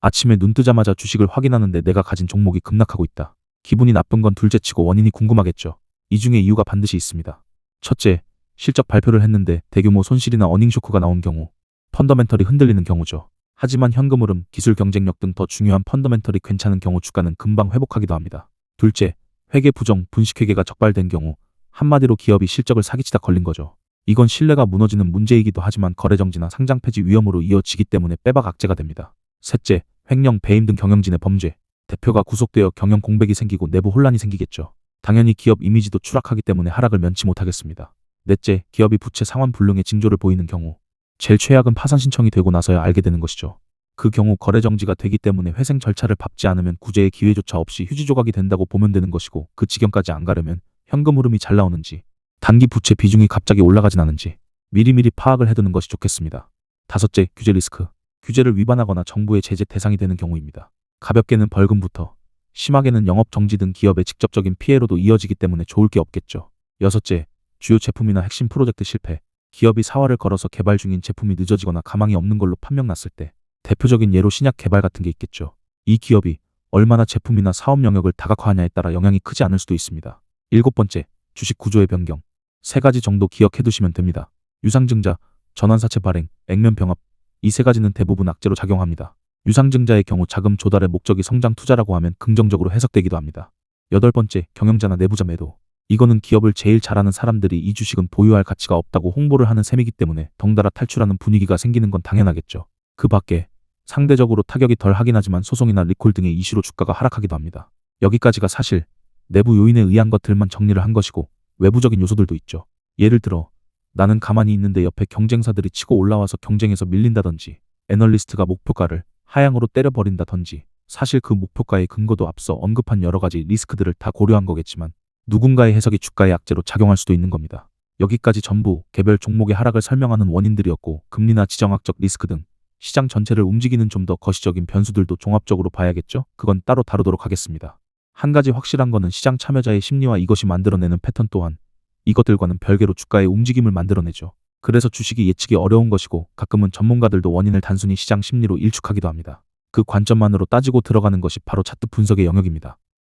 아침에 눈 뜨자마자 주식을 확인하는데 내가 가진 종목이 급락하고 있다. 기분이 나쁜 건 둘째치고 원인이 궁금하겠죠. 이 중에 이유가 반드시 있습니다. 첫째, 실적 발표를 했는데 대규모 손실이나 어닝 쇼크가 나온 경우, 펀더멘털이 흔들리는 경우죠. 하지만 현금 흐름, 기술 경쟁력 등 더 중요한 펀더멘털이 괜찮은 경우 주가는 금방 회복하기도 합니다. 둘째, 회계 부정, 분식회계가 적발된 경우, 한마디로 기업이 실적을 사기치다 걸린 거죠. 이건 신뢰가 무너지는 문제이기도 하지만 거래정지나 상장 폐지 위험으로 이어지기 때문에 빼박 악재가 됩니다. 셋째, 횡령, 배임 등 경영진의 범죄. 대표가 구속되어 경영 공백이 생기고 내부 혼란이 생기겠죠. 당연히 기업 이미지도 추락하기 때문에 하락을 면치 못하겠습니다. 넷째, 기업이 부채 상환 불능의 징조를 보이는 경우. 제일 최악은 파산 신청이 되고 나서야 알게 되는 것이죠. 그 경우 거래 정지가 되기 때문에 회생 절차를 밟지 않으면 구제의 기회조차 없이 휴지 조각이 된다고 보면 되는 것이고, 그 지경까지 안 가려면 현금 흐름이 잘 나오는지, 단기 부채 비중이 갑자기 올라가진 않은지 미리미리 파악을 해두는 것이 좋겠습니다. 다섯째, 규제 리스크. 규제를 위반하거나 정부의 제재 대상이 되는 경우입니다. 가볍게는 벌금부터 심하게는 영업 정지 등 기업의 직접적인 피해로도 이어지기 때문에 좋을 게 없겠죠. 여섯째, 주요 제품이나 핵심 프로젝트 실패. 기업이 사활을 걸어서 개발 중인 제품이 늦어지거나 가망이 없는 걸로 판명 났을 때, 대표적인 예로 신약 개발 같은 게 있겠죠. 이 기업이 얼마나 제품이나 사업 영역을 다각화하냐에 따라 영향이 크지 않을 수도 있습니다. 일곱 번째, 주식 구조의 변경. 세 가지 정도 기억해 두시면 됩니다. 유상증자, 전환사채 발행, 액면 병합. 이 세 가지는 대부분 악재로 작용합니다. 유상증자의 경우 자금 조달의 목적이 성장 투자라고 하면 긍정적으로 해석되기도 합니다. 여덟 번째, 경영자나 내부자 매도. 이거는 기업을 제일 잘하는 사람들이 이 주식은 보유할 가치가 없다고 홍보를 하는 셈이기 때문에 덩달아 탈출하는 분위기가 생기는 건 당연하겠죠. 그 밖에 상대적으로 타격이 덜 하긴 하지만 소송이나 리콜 등의 이슈로 주가가 하락하기도 합니다. 여기까지가 사실 내부 요인에 의한 것들만 정리를 한 것이고, 외부적인 요소들도 있죠. 예를 들어 나는 가만히 있는데 옆에 경쟁사들이 치고 올라와서 경쟁에서 밀린다든지, 애널리스트가 목표가를 하향으로 때려버린다든지, 사실 그 목표가의 근거도 앞서 언급한 여러 가지 리스크들을 다 고려한 거겠지만 누군가의 해석이 주가의 악재로 작용할 수도 있는 겁니다. 여기까지 전부 개별 종목의 하락을 설명하는 원인들이었고, 금리나 지정학적 리스크 등 시장 전체를 움직이는 좀 더 거시적인 변수들도 종합적으로 봐야겠죠? 그건 따로 다루도록 하겠습니다. 한 가지 확실한 거는 시장 참여자의 심리와 이것이 만들어내는 패턴 또한 이것들과는 별개로 주가의 움직임을 만들어내죠. 그래서 주식이 예측이 어려운 것이고, 가끔은 전문가들도 원인을 단순히 시장 심리로 일축하기도 합니다. 그 관점만으로 따지고 들어가는 것이 바로 차트 분석의 영역입니다.